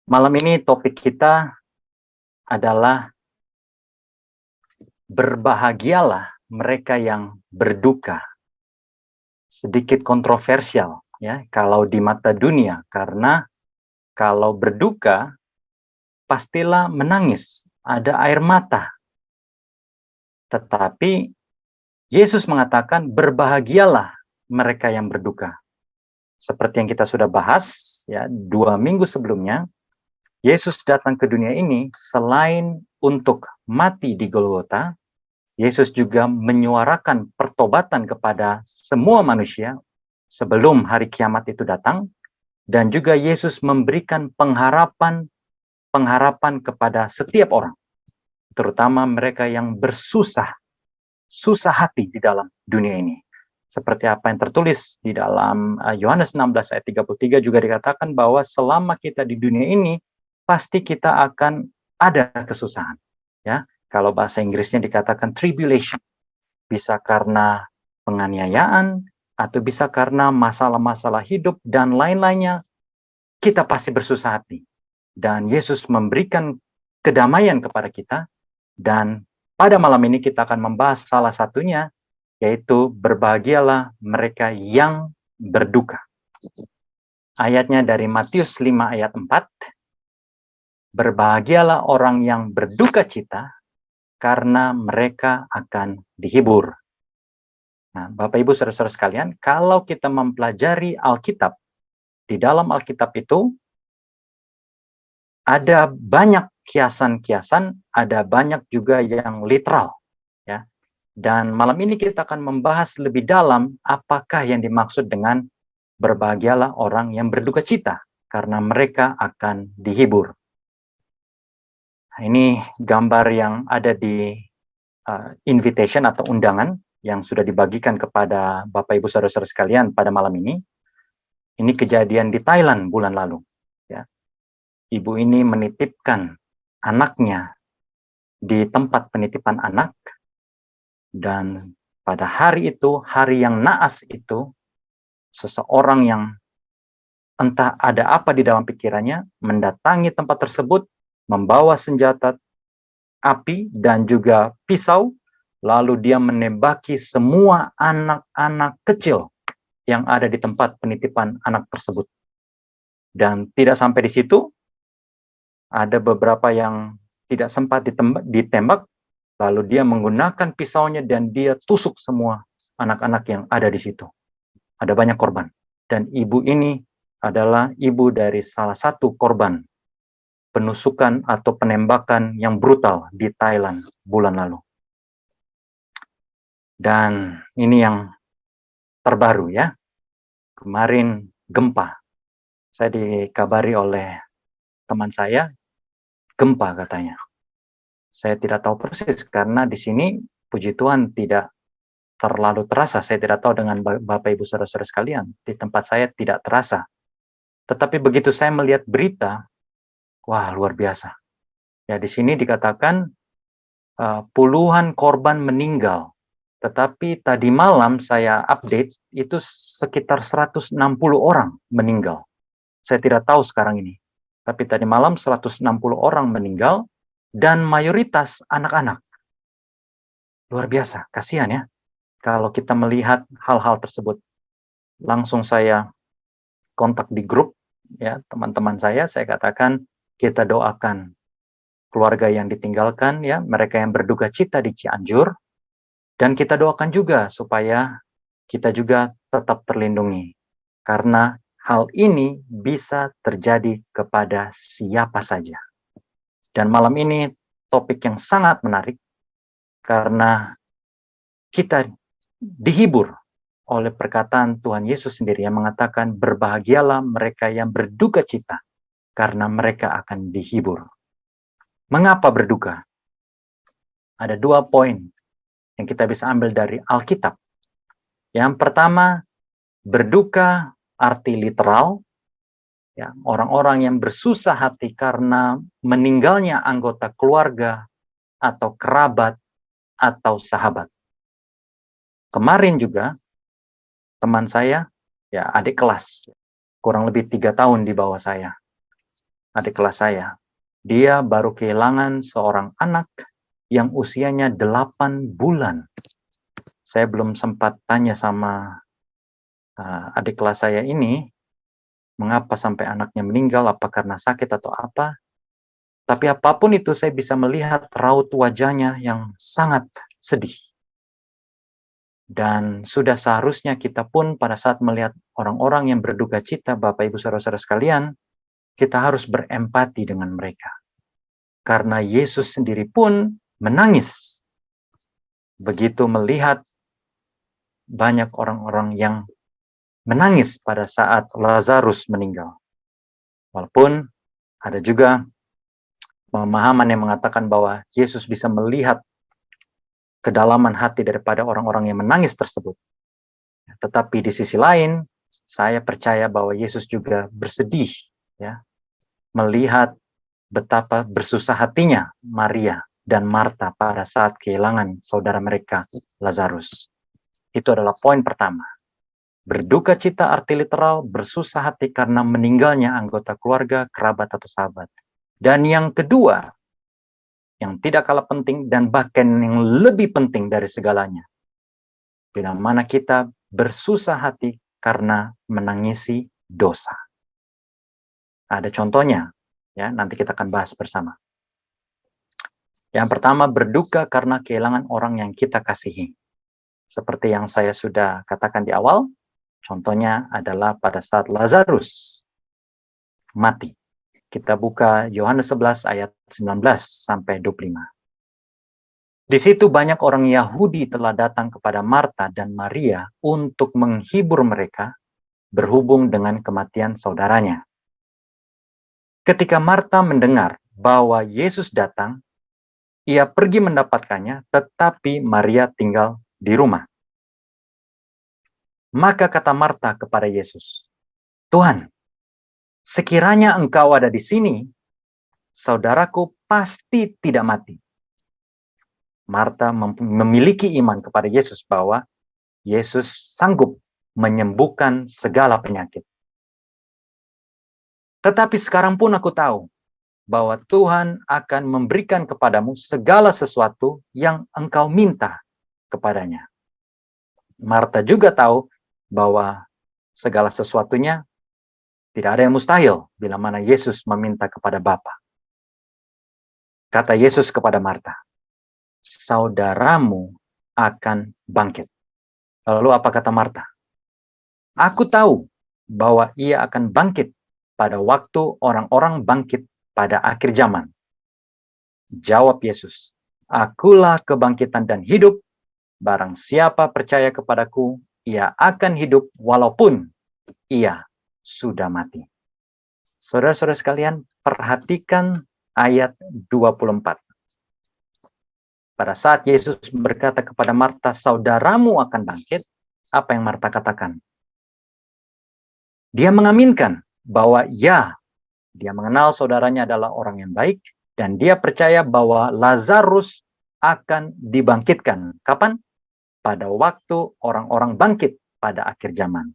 Malam ini topik kita adalah berbahagialah mereka yang berduka. Sedikit kontroversial ya kalau di mata dunia, karena kalau berduka pastilah menangis, ada air mata. Tetapi Yesus mengatakan berbahagialah mereka yang berduka. Seperti yang kita sudah bahas ya 2 minggu sebelumnya, Yesus datang ke dunia ini selain untuk mati di Golgota, Yesus juga menyuarakan pertobatan kepada semua manusia sebelum hari kiamat itu datang, dan juga Yesus memberikan pengharapan kepada setiap orang, terutama mereka yang susah hati di dalam dunia ini. Seperti apa yang tertulis di dalam Yohanes 16 ayat 33 juga dikatakan bahwa selama kita di dunia ini pasti kita akan ada kesusahan. Ya, kalau bahasa Inggrisnya dikatakan tribulation, bisa karena penganiayaan atau bisa karena masalah-masalah hidup dan lain-lainnya. Kita pasti bersusah hati, dan Yesus memberikan kedamaian kepada kita. Dan pada malam ini kita akan membahas salah satunya, yaitu berbahagialah mereka yang berduka. Ayatnya dari Matius 5 ayat 4. Berbahagialah orang yang berduka cita, karena mereka akan dihibur. Nah, Bapak Ibu Saudara-saudara sekalian, kalau kita mempelajari Alkitab, di dalam Alkitab itu ada banyak kiasan-kiasan, ada banyak juga yang literal, ya. Dan malam ini kita akan membahas lebih dalam apakah yang dimaksud dengan berbahagialah orang yang berduka cita, karena mereka akan dihibur. Nah, ini gambar yang ada di invitation atau undangan yang sudah dibagikan kepada Bapak Ibu Saudara-saudara sekalian pada malam ini. Ini kejadian di Thailand bulan lalu. Ya. Ibu ini menitipkan anaknya di tempat penitipan anak, dan pada hari itu, hari yang naas itu, seseorang yang entah ada apa di dalam pikirannya, mendatangi tempat tersebut, membawa senjata api dan juga pisau, lalu dia menembaki semua anak-anak kecil yang ada di tempat penitipan anak tersebut. Dan tidak sampai di situ, ada beberapa yang tidak sempat ditembak, lalu dia menggunakan pisaunya dan dia tusuk semua anak-anak yang ada di situ. Ada banyak korban. Dan ibu ini adalah ibu dari salah satu korban penusukan atau penembakan yang brutal di Thailand bulan lalu. Dan ini yang terbaru ya. Kemarin gempa. Saya dikabari oleh teman saya, gempa katanya. Saya tidak tahu persis karena di sini puji Tuhan tidak terlalu terasa. Saya tidak tahu dengan Bapak Ibu Saudara-saudara sekalian. Di tempat saya tidak terasa. Tetapi begitu saya melihat berita, wah luar biasa. Ya di sini dikatakan puluhan korban meninggal. Tetapi tadi malam saya update, itu sekitar 160 orang meninggal. Saya tidak tahu sekarang ini. Tapi tadi malam 160 orang meninggal, dan mayoritas anak-anak. Luar biasa, kasihan ya. Kalau kita melihat hal-hal tersebut. Langsung saya kontak di grup, ya teman-teman saya katakan, kita doakan keluarga yang ditinggalkan, ya mereka yang berduka cita di Cianjur, dan kita doakan juga supaya kita juga tetap terlindungi. Karena hal ini bisa terjadi kepada siapa saja. Dan malam ini topik yang sangat menarik, karena kita dihibur oleh perkataan Tuhan Yesus sendiri yang mengatakan, berbahagialah mereka yang berduka cita, karena mereka akan dihibur. Mengapa berduka? Ada 2 poin yang kita bisa ambil dari Alkitab. Yang pertama, berduka arti literal, ya, orang-orang yang bersusah hati karena meninggalnya anggota keluarga atau kerabat atau sahabat. Kemarin juga teman saya, ya adik kelas, kurang lebih 3 tahun di bawah saya, adik kelas saya. Dia baru kehilangan seorang anak yang usianya 8 bulan. Saya belum sempat tanya sama adik kelas saya ini, mengapa sampai anaknya meninggal, apa karena sakit atau apa. Tapi apapun itu, saya bisa melihat raut wajahnya yang sangat sedih. Dan sudah seharusnya kita pun pada saat melihat orang-orang yang berduka cita, Bapak Ibu Saudara-saudara sekalian, kita harus berempati dengan mereka. Karena Yesus sendiri pun menangis begitu melihat banyak orang-orang yang menangis pada saat Lazarus meninggal. Walaupun ada juga pemahaman yang mengatakan bahwa Yesus bisa melihat kedalaman hati daripada orang-orang yang menangis tersebut. Tetapi di sisi lain, saya percaya bahwa Yesus juga bersedih, ya, melihat betapa bersusah hatinya Maria dan Marta pada saat kehilangan saudara mereka, Lazarus. Itu adalah poin pertama. Berduka cita arti literal, bersusah hati karena meninggalnya anggota keluarga, kerabat, atau sahabat. Dan yang kedua, yang tidak kalah penting dan bahkan yang lebih penting dari segalanya, bila mana kita bersusah hati karena menangisi dosa. Ada contohnya, ya, nanti kita akan bahas bersama. Yang pertama, berduka karena kehilangan orang yang kita kasihi. Seperti yang saya sudah katakan di awal, contohnya adalah pada saat Lazarus mati. Kita buka Yohanes 11 ayat 19 sampai 25. Di situ banyak orang Yahudi telah datang kepada Marta dan Maria untuk menghibur mereka berhubung dengan kematian saudaranya. Ketika Marta mendengar bahwa Yesus datang, ia pergi mendapatkannya, tetapi Maria tinggal di rumah. Maka kata Marta kepada Yesus, "Tuhan, sekiranya Engkau ada di sini, saudaraku pasti tidak mati." Marta memiliki iman kepada Yesus bahwa Yesus sanggup menyembuhkan segala penyakit. Tetapi sekarang pun aku tahu bahwa Tuhan akan memberikan kepadamu segala sesuatu yang engkau minta kepadanya. Marta juga tahu bahwa segala sesuatunya tidak ada yang mustahil bila mana Yesus meminta kepada Bapa. Kata Yesus kepada Marta, "Saudaramu akan bangkit." Lalu apa kata Marta? "Aku tahu bahwa ia akan bangkit pada waktu orang-orang bangkit pada akhir zaman." Jawab Yesus, "Akulah kebangkitan dan hidup. Barang siapa percaya kepadaku, ia akan hidup walaupun ia sudah mati." Saudara-saudara sekalian, perhatikan ayat 24. Pada saat Yesus berkata kepada Marta, "Saudaramu akan bangkit," apa yang Marta katakan? Dia mengaminkan bahwa ya, dia mengenal saudaranya adalah orang yang baik, dan dia percaya bahwa Lazarus akan dibangkitkan. Kapan? Pada waktu orang-orang bangkit pada akhir zaman.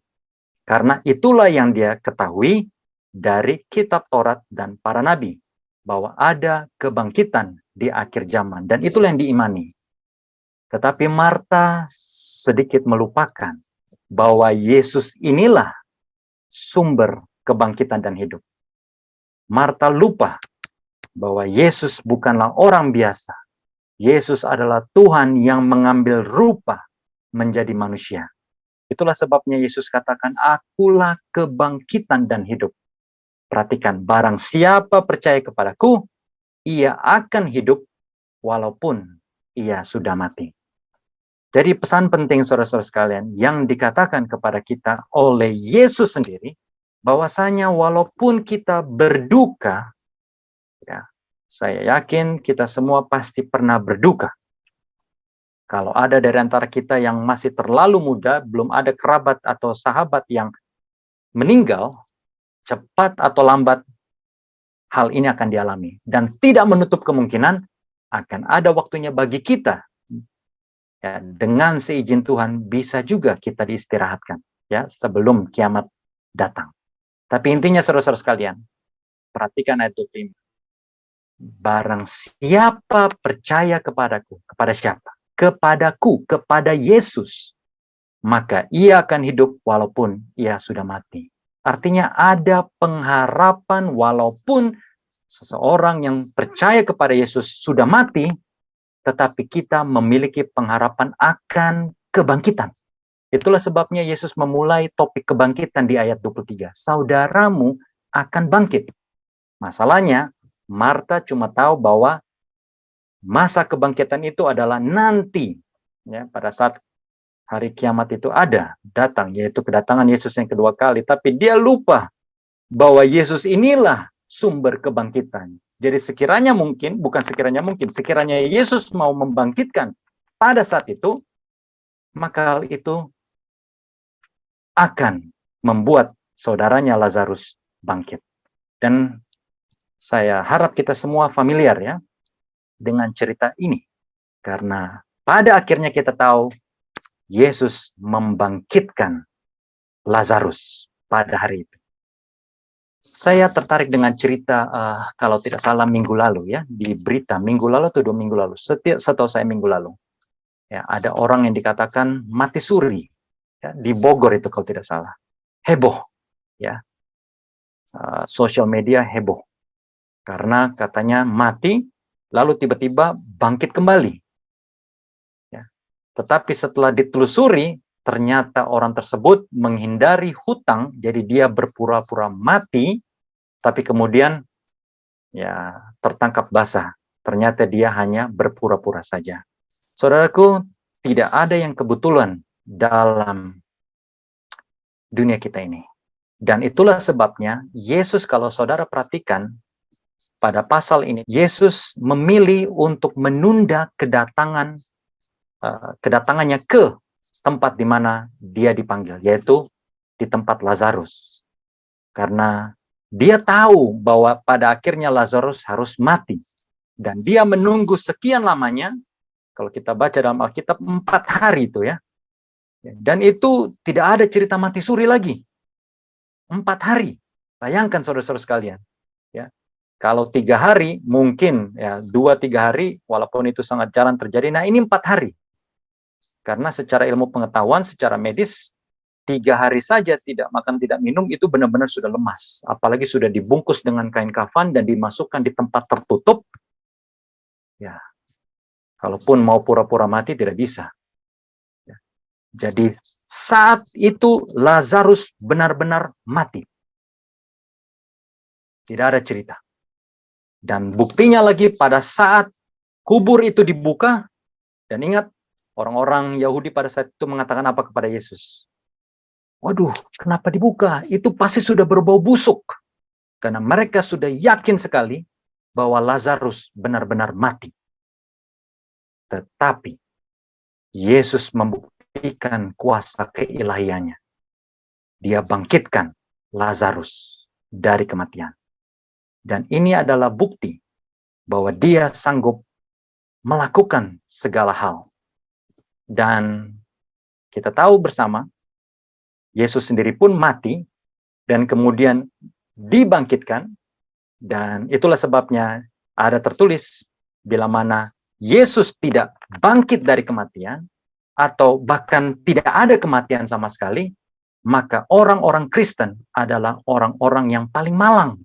Karena itulah yang dia ketahui dari kitab Taurat dan para nabi, bahwa ada kebangkitan di akhir zaman, dan itulah yang diimani. Tetapi Marta sedikit melupakan bahwa Yesus inilah sumber kebangkitan dan hidup. Marta lupa bahwa Yesus bukanlah orang biasa. Yesus adalah Tuhan yang mengambil rupa menjadi manusia. Itulah sebabnya Yesus katakan, "Akulah kebangkitan dan hidup." Perhatikan, barang siapa percaya kepadaku, ia akan hidup walaupun ia sudah mati. Jadi pesan penting saudara-saudara sekalian yang dikatakan kepada kita oleh Yesus sendiri, bahwasanya walaupun kita berduka, ya, saya yakin kita semua pasti pernah berduka. Kalau ada dari antara kita yang masih terlalu muda, belum ada kerabat atau sahabat yang meninggal, cepat atau lambat hal ini akan dialami. Dan tidak menutup kemungkinan akan ada waktunya bagi kita, ya, dengan seizin Tuhan bisa juga kita diistirahatkan, ya, sebelum kiamat datang. Tapi intinya saudara-saudara sekalian, Perhatikan ayat 25. Barang siapa percaya kepadaku, kepada siapa? Kepadaku, kepada Yesus, maka ia akan hidup walaupun ia sudah mati. Artinya ada pengharapan walaupun seseorang yang percaya kepada Yesus sudah mati, tetapi kita memiliki pengharapan akan kebangkitan. Itulah sebabnya Yesus memulai topik kebangkitan di ayat 23. Saudaramu akan bangkit. Masalahnya, Marta cuma tahu bahwa masa kebangkitan itu adalah nanti. Ya, pada saat hari kiamat itu datang, yaitu kedatangan Yesus yang kedua kali. Tapi dia lupa bahwa Yesus inilah sumber kebangkitan. Jadi sekiranya Yesus mau membangkitkan pada saat itu, maka hal itu akan membuat saudaranya Lazarus bangkit. Dan saya harap kita semua familiar ya dengan cerita ini. Karena pada akhirnya kita tahu Yesus membangkitkan Lazarus pada hari itu. Saya tertarik dengan cerita kalau tidak salah minggu lalu ya, di berita minggu lalu atau 2 minggu lalu, setahu saya minggu lalu. Ya, ada orang yang dikatakan mati suri ya, di Bogor itu kalau tidak salah. Heboh ya. Sosial media heboh. Karena katanya mati lalu tiba-tiba bangkit kembali. Ya. Tetapi setelah ditelusuri ternyata orang tersebut menghindari hutang, jadi dia berpura-pura mati, tapi kemudian ya tertangkap basah. Ternyata dia hanya berpura-pura saja. Saudaraku, tidak ada yang kebetulan dalam dunia kita ini. Dan itulah sebabnya Yesus, kalau saudara perhatikan pada pasal ini, Yesus memilih untuk menunda kedatangannya ke tempat di mana dia dipanggil, yaitu di tempat Lazarus. Karena dia tahu bahwa pada akhirnya Lazarus harus mati. Dan dia menunggu sekian lamanya, kalau kita baca dalam Alkitab, 4 hari itu ya. Dan itu tidak ada cerita mati suri lagi. 4 hari. Bayangkan saudara-saudara sekalian. Ya. Kalau 3 hari, mungkin ya 2-3 hari, walaupun itu sangat jarang terjadi. Nah ini 4 hari. Karena secara ilmu pengetahuan, secara medis, 3 hari saja tidak makan, tidak minum, itu benar-benar sudah lemas. Apalagi sudah dibungkus dengan kain kafan dan dimasukkan di tempat tertutup. Ya, kalaupun mau pura-pura mati, tidak bisa. Ya. Jadi, saat itu Lazarus benar-benar mati. Tidak ada cerita. Dan buktinya lagi pada saat kubur itu dibuka, dan ingat, orang-orang Yahudi pada saat itu mengatakan apa kepada Yesus? Waduh, kenapa dibuka? Itu pasti sudah berbau busuk. Karena mereka sudah yakin sekali bahwa Lazarus benar-benar mati. Tetapi Yesus membuktikan kuasa keilahiannya. Dia bangkitkan Lazarus dari kematian. Dan ini adalah bukti bahwa dia sanggup melakukan segala hal. Dan kita tahu bersama, Yesus sendiri pun mati dan kemudian dibangkitkan. Dan itulah sebabnya ada tertulis, bila mana Yesus tidak bangkit dari kematian, atau bahkan tidak ada kematian sama sekali, maka orang-orang Kristen adalah orang-orang yang paling malang.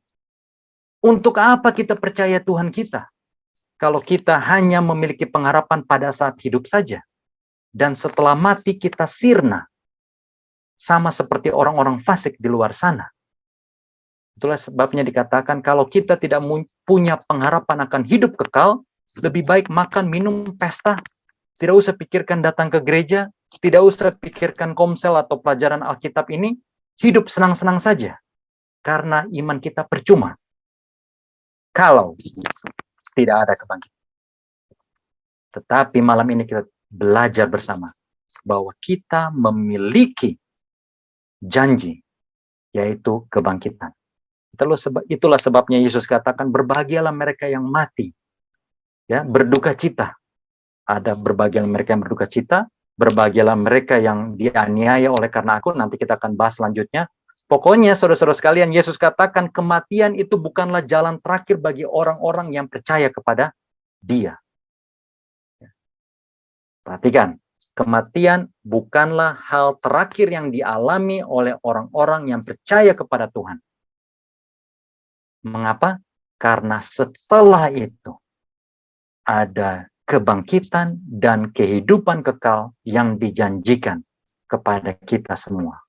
Untuk apa kita percaya Tuhan kita? Kalau kita hanya memiliki pengharapan pada saat hidup saja. Dan setelah mati kita sirna. Sama seperti orang-orang fasik di luar sana. Itulah sebabnya dikatakan kalau kita tidak punya pengharapan akan hidup kekal, lebih baik makan, minum, pesta. Tidak usah pikirkan datang ke gereja, tidak usah pikirkan komsel atau pelajaran Alkitab ini, hidup senang-senang saja. Karena iman kita percuma. Kalau tidak ada kebangkitan. Tetapi malam ini kita belajar bersama bahwa kita memiliki janji, yaitu kebangkitan. Itulah sebabnya Yesus katakan, berbahagialah mereka yang mati. Ya, berduka cita. Ada berbahagialah mereka yang berduka cita, berbahagialah mereka yang dianiaya oleh karena aku, nanti kita akan bahas selanjutnya. Pokoknya, saudara-saudara sekalian, Yesus katakan kematian itu bukanlah jalan terakhir bagi orang-orang yang percaya kepada Dia. Perhatikan, kematian bukanlah hal terakhir yang dialami oleh orang-orang yang percaya kepada Tuhan. Mengapa? Karena setelah itu ada kebangkitan dan kehidupan kekal yang dijanjikan kepada kita semua.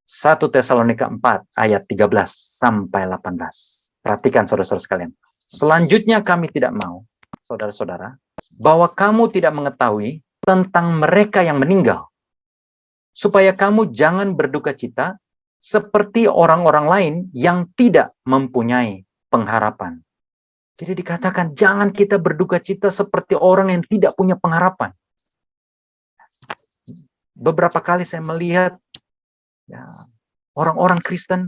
1 Tesalonika 4 ayat 13 sampai 18. Perhatikan saudara-saudara sekalian. Selanjutnya kami tidak mau, saudara-saudara, bahwa kamu tidak mengetahui tentang mereka yang meninggal, supaya kamu jangan berduka cita seperti orang-orang lain yang tidak mempunyai pengharapan. Jadi dikatakan jangan kita berduka cita seperti orang yang tidak punya pengharapan. Beberapa kali saya melihat ya, orang-orang Kristen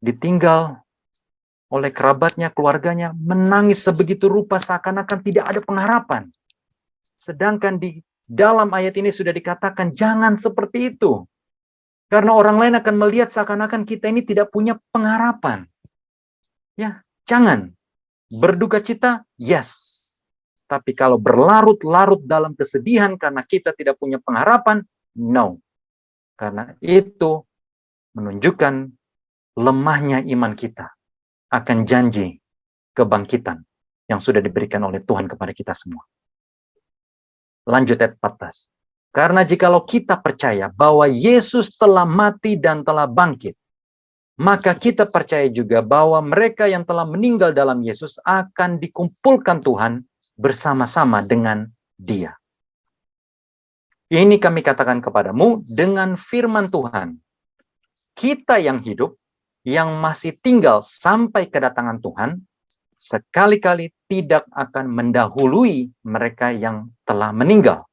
ditinggal oleh kerabatnya, keluarganya, menangis sebegitu rupa seakan-akan tidak ada pengharapan. Sedangkan di dalam ayat ini sudah dikatakan jangan seperti itu. Karena orang lain akan melihat seakan-akan kita ini tidak punya pengharapan. Ya, jangan. Berduka cita, yes. Tapi kalau berlarut-larut dalam kesedihan karena kita tidak punya pengharapan, no. Karena itu menunjukkan lemahnya iman kita akan janji kebangkitan yang sudah diberikan oleh Tuhan kepada kita semua. Lanjut ayat 14. Karena jikalau kita percaya bahwa Yesus telah mati dan telah bangkit, maka kita percaya juga bahwa mereka yang telah meninggal dalam Yesus akan dikumpulkan Tuhan bersama-sama dengan Dia. Ini kami katakan kepadamu dengan firman Tuhan. Kita yang hidup, yang masih tinggal sampai kedatangan Tuhan, sekali-kali tidak akan mendahului mereka yang telah meninggal.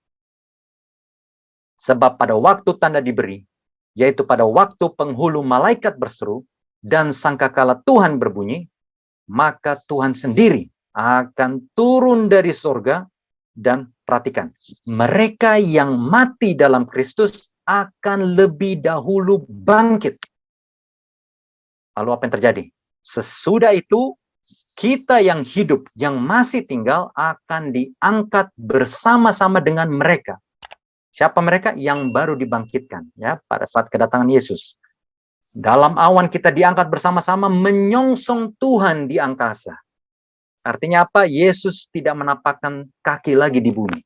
Sebab pada waktu tanda diberi, yaitu pada waktu penghulu malaikat berseru, dan sangkakala Tuhan berbunyi, maka Tuhan sendiri akan turun dari surga, dan perhatikan, mereka yang mati dalam Kristus akan lebih dahulu bangkit. Lalu apa yang terjadi? Sesudah itu, kita yang hidup, yang masih tinggal, akan diangkat bersama-sama dengan mereka. Siapa mereka? Yang baru dibangkitkan ya pada saat kedatangan Yesus. Dalam awan kita diangkat bersama-sama menyongsong Tuhan di angkasa. Artinya apa? Yesus tidak menapakkan kaki lagi di bumi.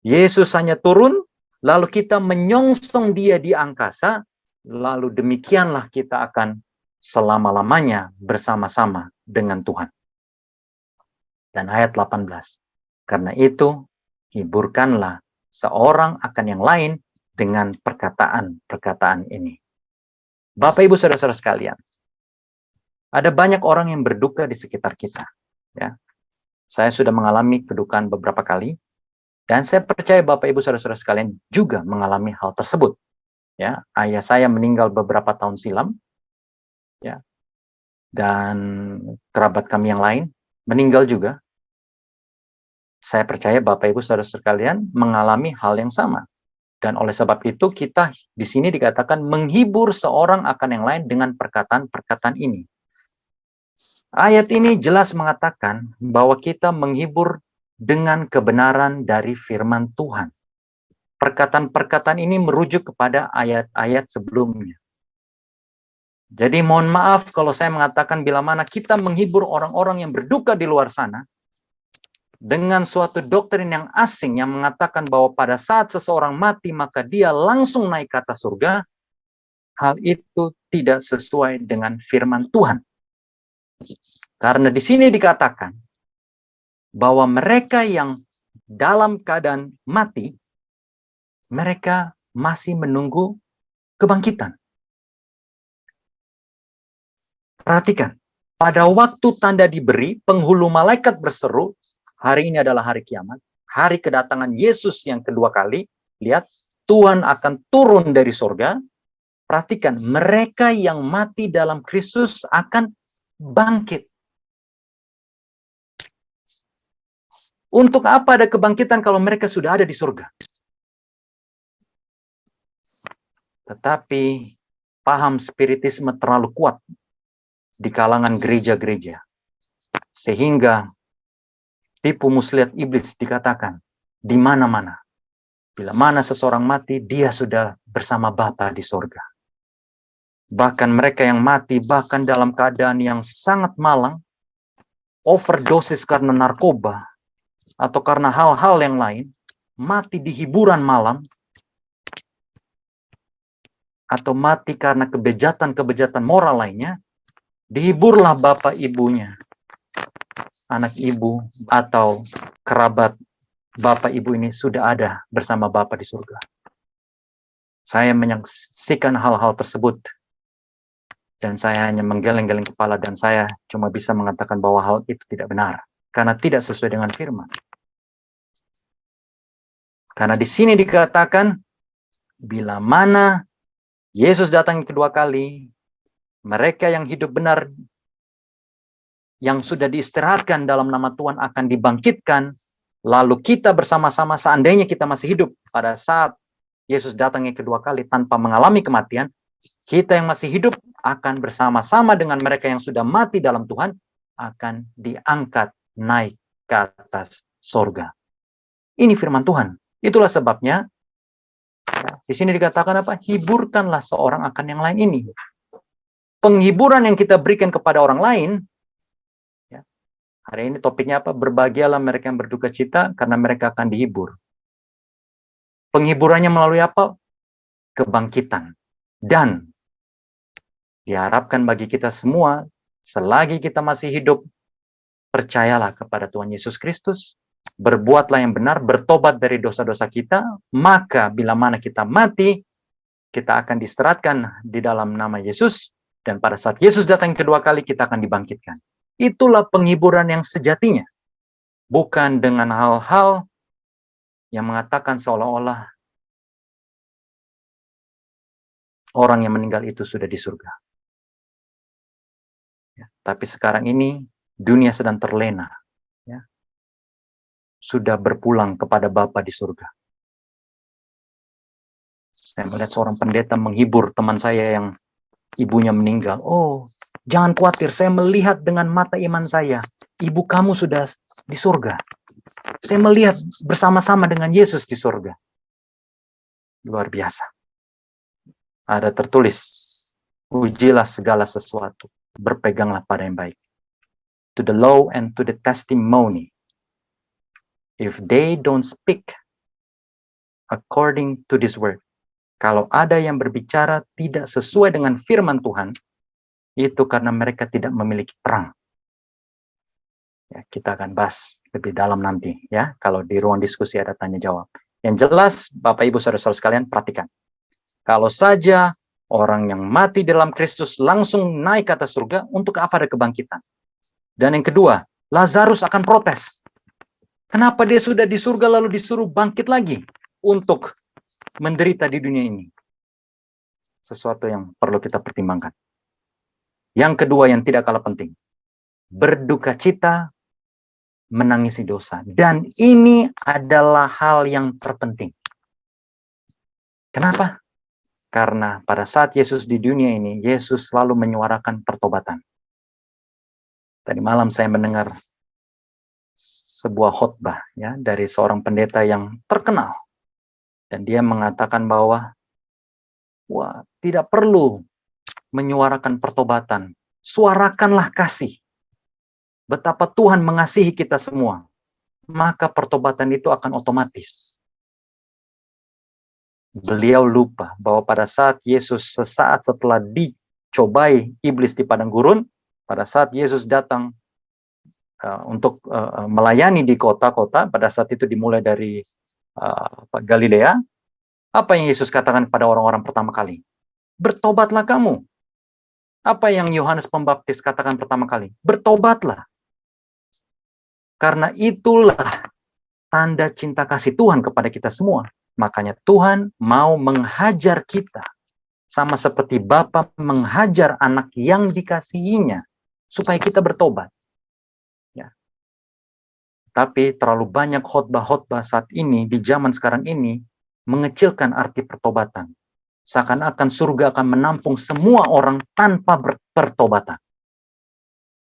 Yesus hanya turun, lalu kita menyongsong Dia di angkasa, lalu demikianlah kita akan selama-lamanya bersama-sama dengan Tuhan. Dan ayat 18. Karena itu, hiburkanlah seorang akan yang lain dengan perkataan-perkataan ini. Bapak, Ibu, Saudara-saudara sekalian, ada banyak orang yang berduka di sekitar kita. Ya, saya sudah mengalami kedukaan beberapa kali, dan saya percaya Bapak, Ibu, Saudara-saudara sekalian juga mengalami hal tersebut. Ya, ayah saya meninggal beberapa tahun silam, ya, dan kerabat kami yang lain meninggal juga. Saya percaya Bapak Ibu Saudara sekalian mengalami hal yang sama. Dan oleh sebab itu kita di sini dikatakan menghibur seorang akan yang lain dengan perkataan-perkataan ini. Ayat ini jelas mengatakan bahwa kita menghibur dengan kebenaran dari firman Tuhan. Perkataan-perkataan ini merujuk kepada ayat-ayat sebelumnya. Jadi mohon maaf kalau saya mengatakan bila mana kita menghibur orang-orang yang berduka di luar sana, dengan suatu doktrin yang asing yang mengatakan bahwa pada saat seseorang mati maka dia langsung naik ke atas surga, hal itu tidak sesuai dengan firman Tuhan. Karena di sini dikatakan bahwa mereka yang dalam keadaan mati, mereka masih menunggu kebangkitan. Perhatikan, pada waktu tanda diberi, penghulu malaikat berseru, hari ini adalah hari kiamat, hari kedatangan Yesus yang kedua kali. Lihat, Tuhan akan turun dari surga. Perhatikan, mereka yang mati dalam Kristus akan bangkit. Untuk apa ada kebangkitan kalau mereka sudah ada di surga? Tetapi paham spiritisme terlalu kuat di kalangan gereja-gereja. Sehingga tipu muslihat iblis dikatakan di mana-mana. Bila mana seseorang mati, dia sudah bersama Bapa di sorga. Bahkan mereka yang mati, bahkan dalam keadaan yang sangat malang, overdosis karena narkoba, atau karena hal-hal yang lain, mati di hiburan malam, atau mati karena kebejatan-kebejatan moral lainnya, dihiburlah bapak ibunya, anak ibu, atau kerabat bapak ibu ini sudah ada bersama Bapa di surga. Saya menyaksikan hal-hal tersebut, dan saya hanya menggeleng-geleng kepala, dan saya cuma bisa mengatakan bahwa hal itu tidak benar, karena tidak sesuai dengan firman. Karena di sini dikatakan, bila mana Yesus datang kedua kali, mereka yang hidup benar, yang sudah diistirahatkan dalam nama Tuhan akan dibangkitkan, lalu kita bersama-sama, seandainya kita masih hidup pada saat Yesus datang yang kedua kali tanpa mengalami kematian, kita yang masih hidup akan bersama-sama dengan mereka yang sudah mati dalam Tuhan, akan diangkat naik ke atas sorga. Ini firman Tuhan. Itulah sebabnya, di sini dikatakan apa? Hiburkanlah seorang akan yang lain ini. Penghiburan yang kita berikan kepada orang lain, hari ini topiknya apa? Berbahagialah mereka yang berduka cita, karena mereka akan dihibur. Penghiburannya melalui apa? Kebangkitan. Dan diharapkan bagi kita semua, selagi kita masih hidup, percayalah kepada Tuhan Yesus Kristus, berbuatlah yang benar, bertobat dari dosa-dosa kita, maka bila mana kita mati, kita akan diseratkan di dalam nama Yesus, dan pada saat Yesus datang kedua kali, kita akan dibangkitkan. Itulah penghiburan yang sejatinya. Bukan dengan hal-hal yang mengatakan seolah-olah orang yang meninggal itu sudah di surga. Ya, tapi sekarang ini dunia sedang terlena. Ya, sudah berpulang kepada Bapa di surga. Saya melihat seorang pendeta menghibur teman saya yang ibunya meninggal. Oh, jangan khawatir, saya melihat dengan mata iman saya. Ibu kamu sudah di surga. Saya melihat bersama-sama dengan Yesus di surga. Luar biasa. Ada tertulis, ujilah segala sesuatu, berpeganglah pada yang baik. To the law and to the testimony. If they don't speak according to this word. Kalau ada yang berbicara tidak sesuai dengan firman Tuhan, itu karena mereka tidak memiliki terang. Ya, kita akan bahas lebih dalam nanti, ya. Kalau di ruang diskusi ada tanya jawab. Yang jelas, Bapak Ibu Saudara-saudara sekalian, perhatikan. Kalau saja orang yang mati dalam Kristus langsung naik ke atas surga, untuk apa ada kebangkitan? Dan yang kedua, Lazarus akan protes. Kenapa dia sudah di surga lalu disuruh bangkit lagi untuk menderita di dunia ini? Sesuatu yang perlu kita pertimbangkan. Yang kedua yang tidak kalah penting, berduka cita, menangisi dosa. Dan ini adalah hal yang terpenting. Kenapa? Karena pada saat Yesus di dunia ini, Yesus selalu menyuarakan pertobatan. Tadi malam saya mendengar sebuah khotbah, ya, dari seorang pendeta yang terkenal. Dan dia mengatakan bahwa tidak perlu menyuarakan pertobatan. Suarakanlah kasih. Betapa Tuhan mengasihi kita semua. Maka pertobatan itu akan otomatis. Beliau lupa bahwa pada saat Yesus sesaat setelah dicobai iblis di padang gurun, pada saat Yesus datang untuk melayani di kota-kota, pada saat itu dimulai dari Galilea, apa yang Yesus katakan pada orang-orang pertama kali? Bertobatlah kamu. Apa yang Yohanes Pembaptis katakan pertama kali? Bertobatlah. Karena itulah tanda cinta kasih Tuhan kepada kita semua. Makanya Tuhan mau menghajar kita. Sama seperti Bapa menghajar anak yang dikasihinya. Supaya kita bertobat. Ya. Tapi terlalu banyak khotbah-khotbah saat ini, di zaman sekarang ini, mengecilkan arti pertobatan. seakan-akan surga akan menampung semua orang tanpa pertobatan.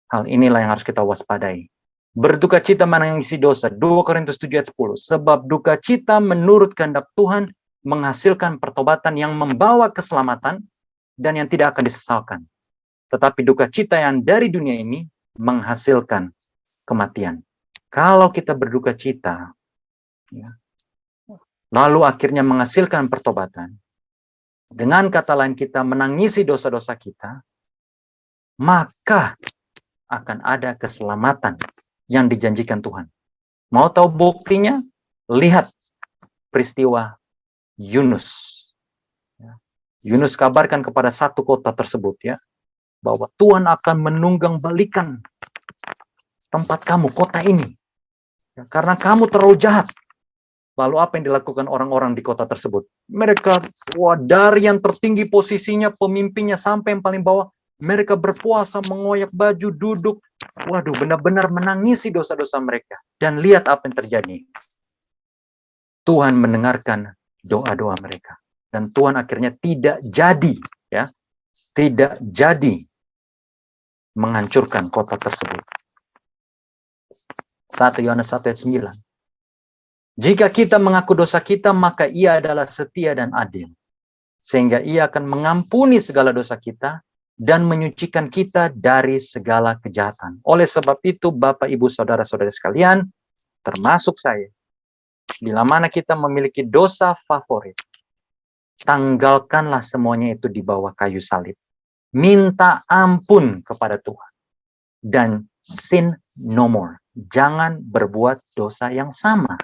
Hal inilah yang harus kita waspadai. Berduka cita menangisi dosa, 2 Korintus 7 ayat 10. Sebab duka cita menurut kehendak Tuhan menghasilkan pertobatan yang membawa keselamatan dan yang tidak akan disesalkan. Tetapi duka cita yang dari dunia ini menghasilkan kematian. Kalau kita berduka cita, ya, lalu akhirnya menghasilkan pertobatan, dengan kata lain kita menangisi dosa-dosa kita, maka akan ada keselamatan yang dijanjikan Tuhan. Mau tahu buktinya? Lihat peristiwa Yunus. Yunus kabarkan kepada satu kota tersebut, ya, bahwa Tuhan akan menunggang balikan tempat kamu, kota ini, ya, karena kamu terlalu jahat. Lalu apa yang dilakukan orang-orang di kota tersebut? Mereka, dari yang tertinggi posisinya, pemimpinnya sampai yang paling bawah, mereka berpuasa, mengoyak baju, duduk. Waduh, benar-benar menangisi dosa-dosa mereka. Dan lihat apa yang terjadi. Tuhan mendengarkan doa-doa mereka. Dan Tuhan akhirnya tidak jadi, ya, tidak jadi menghancurkan kota tersebut. 1 Yohanes 1 ayat 9. Jika kita mengaku dosa kita, maka Ia adalah setia dan adil, sehingga Ia akan mengampuni segala dosa kita dan menyucikan kita dari segala kejahatan. Oleh sebab itu, Bapak, Ibu, Saudara-saudara sekalian, termasuk saya, bila mana kita memiliki dosa favorit, tanggalkanlah semuanya itu di bawah kayu salib. Minta ampun kepada Tuhan. Dan sin no more. Jangan berbuat dosa yang sama.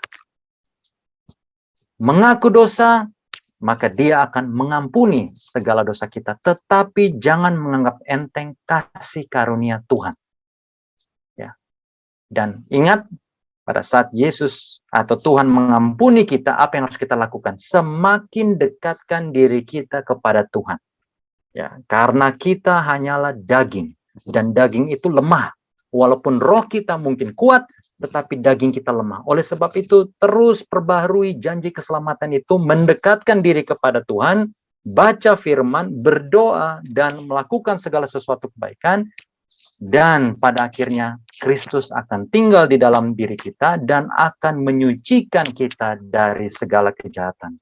Mengaku dosa, maka Dia akan mengampuni segala dosa kita. Tetapi jangan menganggap enteng kasih karunia Tuhan. Ya. Dan ingat, pada saat Yesus atau Tuhan mengampuni kita, apa yang harus kita lakukan? Semakin dekatkan diri kita kepada Tuhan. Ya, karena kita hanyalah daging. Dan daging itu lemah. Walaupun roh kita mungkin kuat, tetapi daging kita lemah. Oleh sebab itu, terus perbaharui janji keselamatan itu, mendekatkan diri kepada Tuhan, baca firman, berdoa, dan melakukan segala sesuatu kebaikan, dan pada akhirnya Kristus akan tinggal di dalam diri kita, dan akan menyucikan kita dari segala kejahatan.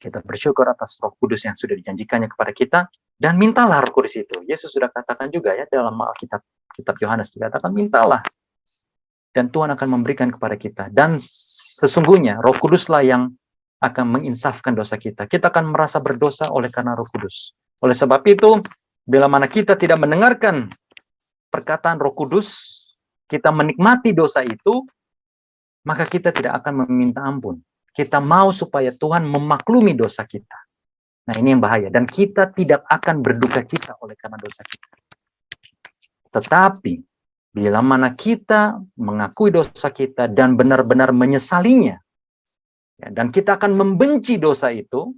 Kita bersyukur atas Roh Kudus yang sudah dijanjikannya kepada kita, dan mintalah Roh Kudus itu. Yesus sudah katakan juga, ya, dalam Alkitab, kitab Yohanes dikatakan, mintalah. Dan Tuhan akan memberikan kepada kita. Dan sesungguhnya Roh Kuduslah yang akan menginsafkan dosa kita. Kita akan merasa berdosa oleh karena Roh Kudus. Oleh sebab itu, bila mana kita tidak mendengarkan perkataan Roh Kudus, kita menikmati dosa itu, maka kita tidak akan meminta ampun. Kita mau supaya Tuhan memaklumi dosa kita. Nah, ini yang bahaya. Dan kita tidak akan berduka cita oleh karena dosa kita. Tetapi, bila mana kita mengakui dosa kita dan benar-benar menyesalinya, ya, dan kita akan membenci dosa itu,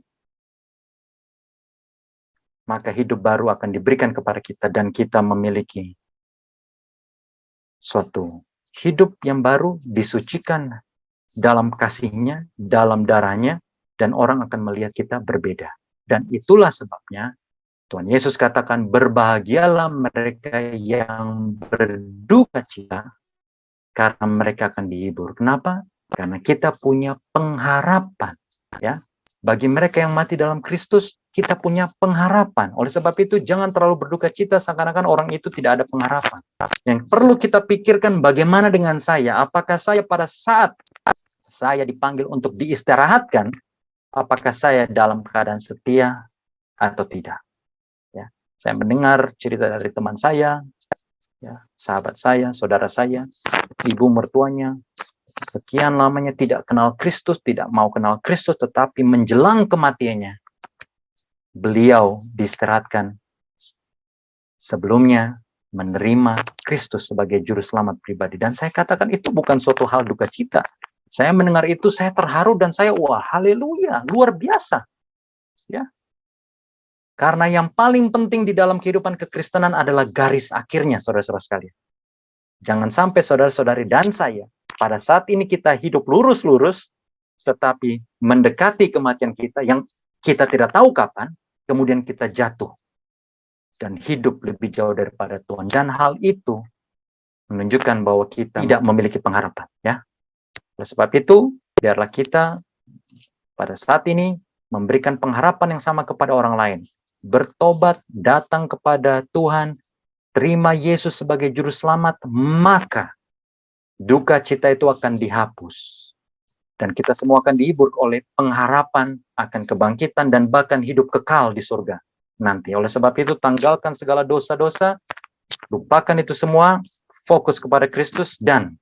maka hidup baru akan diberikan kepada kita dan kita memiliki suatu hidup yang baru, disucikan dalam kasih-Nya, dalam darah-Nya, dan orang akan melihat kita berbeda. Dan itulah sebabnya Tuhan Yesus katakan, berbahagialah mereka yang berduka cita, karena mereka akan dihibur. Kenapa? Karena kita punya pengharapan. Ya, bagi mereka yang mati dalam Kristus, kita punya pengharapan. Oleh sebab itu, jangan terlalu berduka cita seakan-akan orang itu tidak ada pengharapan. Yang perlu kita pikirkan, bagaimana dengan saya? Apakah saya pada saat saya dipanggil untuk diistirahatkan, apakah saya dalam keadaan setia atau tidak? Ya, saya mendengar cerita dari teman saya, ya, sahabat saya, saudara saya, ibu mertuanya, sekian lamanya tidak kenal Kristus, tidak mau kenal Kristus, tetapi menjelang kematiannya, beliau diistirahatkan sebelumnya menerima Kristus sebagai juru selamat pribadi. Dan saya katakan itu bukan suatu hal duka cita. Saya mendengar itu, saya terharu dan saya, wah, haleluya, luar biasa. Ya. Karena yang paling penting di dalam kehidupan kekristenan adalah garis akhirnya, saudara-saudara sekalian. Jangan sampai saudara-saudari dan saya, pada saat ini kita hidup lurus-lurus, tetapi mendekati kematian kita, yang kita tidak tahu kapan, kemudian kita jatuh dan hidup lebih jauh daripada Tuhan. Dan hal itu menunjukkan bahwa kita tidak memiliki pengharapan. Ya. Oleh sebab itu, biarlah kita pada saat ini memberikan pengharapan yang sama kepada orang lain. Bertobat, datang kepada Tuhan, terima Yesus sebagai juru selamat, maka duka cita itu akan dihapus. Dan kita semua akan dihibur oleh pengharapan akan kebangkitan dan bahkan hidup kekal di surga nanti. Oleh sebab itu, tanggalkan segala dosa-dosa, lupakan itu semua, fokus kepada Kristus, dan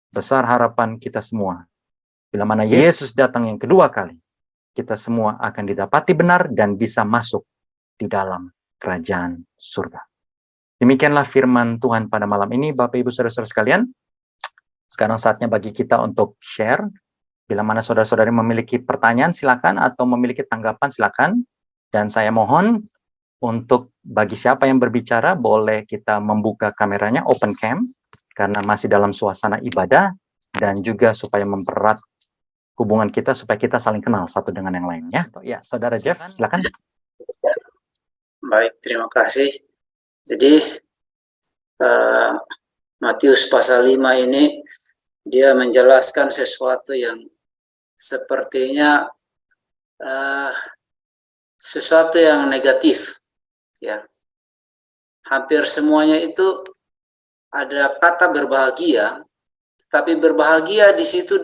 besar harapan kita semua. Bila mana Yesus datang yang kedua kali, kita semua akan didapati benar dan bisa masuk di dalam kerajaan surga. Demikianlah firman Tuhan pada malam ini, Bapak Ibu Saudara-saudara sekalian. Sekarang saatnya bagi kita untuk share. Bila mana saudara-saudari memiliki pertanyaan, silakan, atau memiliki tanggapan, silakan. Dan saya mohon untuk bagi siapa yang berbicara, boleh kita membuka kameranya, open cam, karena masih dalam suasana ibadah, dan juga supaya mempererat hubungan kita, supaya kita saling kenal satu dengan yang lainnya. Ya, Saudara Jeff, silakan. Baik, terima kasih. Jadi, Matius pasal 5 ini, dia menjelaskan sesuatu yang sepertinya sesuatu yang negatif, ya. Hampir semuanya itu ada kata berbahagia, tapi berbahagia di situ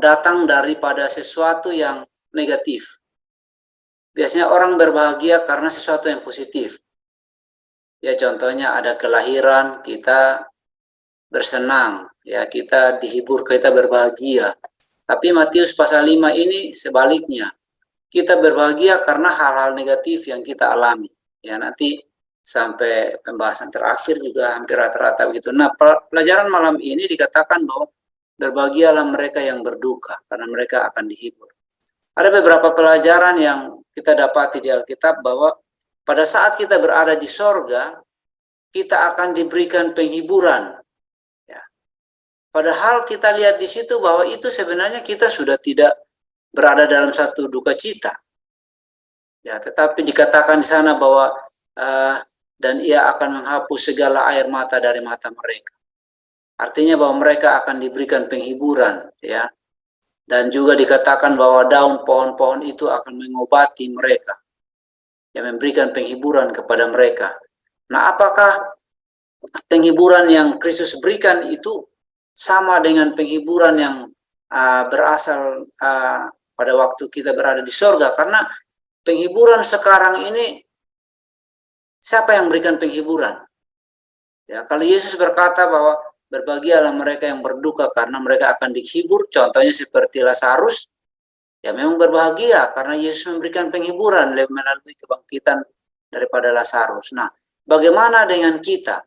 datang daripada sesuatu yang negatif. Biasanya orang berbahagia karena sesuatu yang positif. Ya, contohnya ada kelahiran, kita bersenang, ya, kita dihibur, kita berbahagia. Tapi Matius pasal 5 ini sebaliknya. Kita berbahagia karena hal-hal negatif yang kita alami. Ya, nanti sampai pembahasan terakhir juga hampir rata-rata begitu. Nah, pelajaran malam ini dikatakan bahwa berbahagialah mereka yang berduka karena mereka akan dihibur. Ada beberapa pelajaran yang kita dapati di Alkitab bahwa pada saat kita berada di sorga, kita akan diberikan penghiburan. Padahal kita lihat di situ bahwa itu sebenarnya kita sudah tidak berada dalam satu duka cita. Ya, tetapi dikatakan di sana bahwa dan ia akan menghapus segala air mata dari mata mereka. Artinya bahwa mereka akan diberikan penghiburan, ya. Dan juga dikatakan bahwa daun pohon-pohon itu akan mengobati mereka. Yang memberikan penghiburan kepada mereka. Nah, apakah penghiburan yang Kristus berikan itu sama dengan penghiburan yang berasal pada waktu kita berada di sorga? Karena penghiburan sekarang ini, siapa yang berikan penghiburan? Ya, kalau Yesus berkata bahwa berbahagialah mereka yang berduka karena mereka akan dihibur, contohnya seperti Lazarus, ya memang berbahagia karena Yesus memberikan penghiburan melalui kebangkitan daripada Lazarus. Nah, bagaimana dengan kita?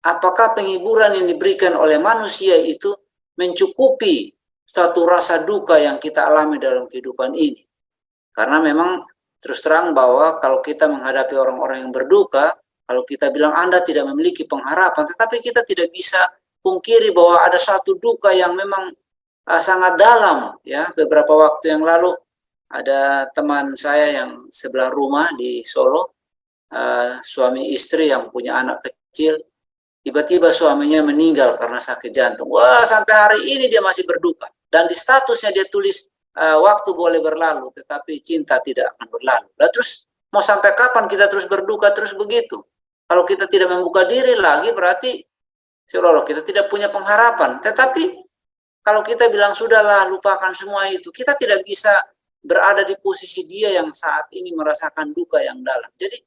Apakah penghiburan yang diberikan oleh manusia itu mencukupi suatu rasa duka yang kita alami dalam kehidupan ini? Karena memang terus terang bahwa kalau kita menghadapi orang-orang yang berduka, kalau kita bilang Anda tidak memiliki pengharapan, tetapi kita tidak bisa pungkiri bahwa ada suatu duka yang memang sangat dalam. Ya, beberapa waktu yang lalu ada teman saya yang sebelah rumah di Solo, suami istri yang punya anak kecil. Tiba-tiba suaminya meninggal karena sakit jantung. Wah, sampai hari ini dia masih berduka. Dan di statusnya dia tulis, waktu boleh berlalu, tetapi cinta tidak akan berlalu. Nah, terus mau sampai kapan kita terus berduka, terus begitu? Kalau kita tidak membuka diri lagi, berarti seolah-olah kita tidak punya pengharapan. Tetapi kalau kita bilang, sudahlah, lupakan semua itu, kita tidak bisa berada di posisi dia yang saat ini merasakan duka yang dalam. Jadi,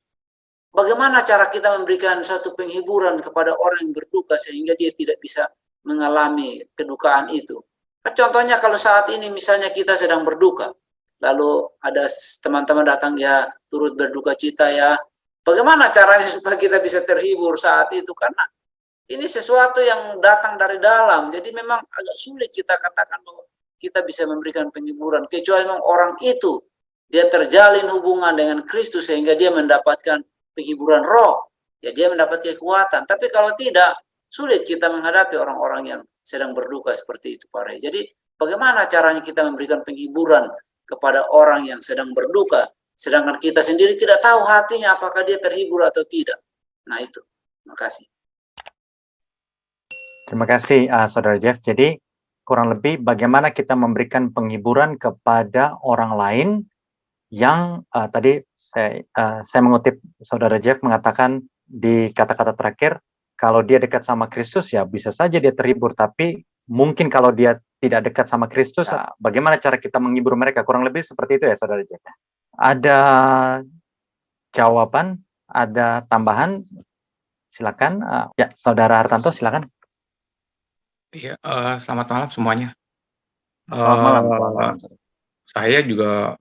bagaimana cara kita memberikan suatu penghiburan kepada orang yang berduka sehingga dia tidak bisa mengalami kedukaan itu? Contohnya kalau saat ini misalnya kita sedang berduka, lalu ada teman-teman datang, ya turut berduka cita ya. Bagaimana caranya supaya kita bisa terhibur saat itu? Karena ini sesuatu yang datang dari dalam, jadi memang agak sulit kita katakan bahwa kita bisa memberikan penghiburan, kecuali memang orang itu dia terjalin hubungan dengan Kristus sehingga dia mendapatkan penghiburan roh, ya dia mendapat kekuatan. Tapi kalau tidak, sulit kita menghadapi orang-orang yang sedang berduka seperti itu, Pak Rey. Jadi bagaimana caranya kita memberikan penghiburan kepada orang yang sedang berduka, sedangkan kita sendiri tidak tahu hatinya apakah dia terhibur atau tidak. Nah itu, terima kasih. Terima kasih, Saudara Jeff. Jadi kurang lebih bagaimana kita memberikan penghiburan kepada orang lain yang tadi saya mengutip Saudara Jeff mengatakan di kata-kata terakhir, kalau dia dekat sama Kristus ya bisa saja dia terhibur, tapi mungkin kalau dia tidak dekat sama Kristus, bagaimana cara kita menghibur mereka? Kurang lebih seperti itu ya, Saudara Jeff. Ada jawaban, ada tambahan? Silakan, ya, Saudara Hartanto, silakan. Iya, selamat malam semuanya. Selamat malam, selamat malam. Saya juga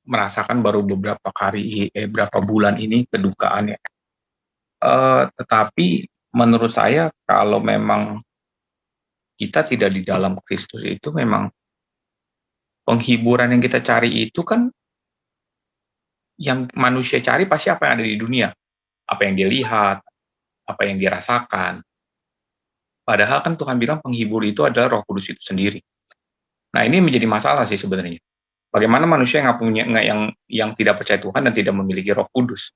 merasakan baru beberapa bulan ini kedukaan ya. Tetapi menurut saya kalau memang kita tidak di dalam Kristus itu memang penghiburan yang kita cari itu kan yang manusia cari pasti apa yang ada di dunia, apa yang dia lihat, apa yang dia rasakan. Padahal kan Tuhan bilang penghibur itu adalah Roh Kudus itu sendiri. Nah ini menjadi masalah sih sebenarnya. Bagaimana manusia yang tidak percaya Tuhan dan tidak memiliki Roh Kudus?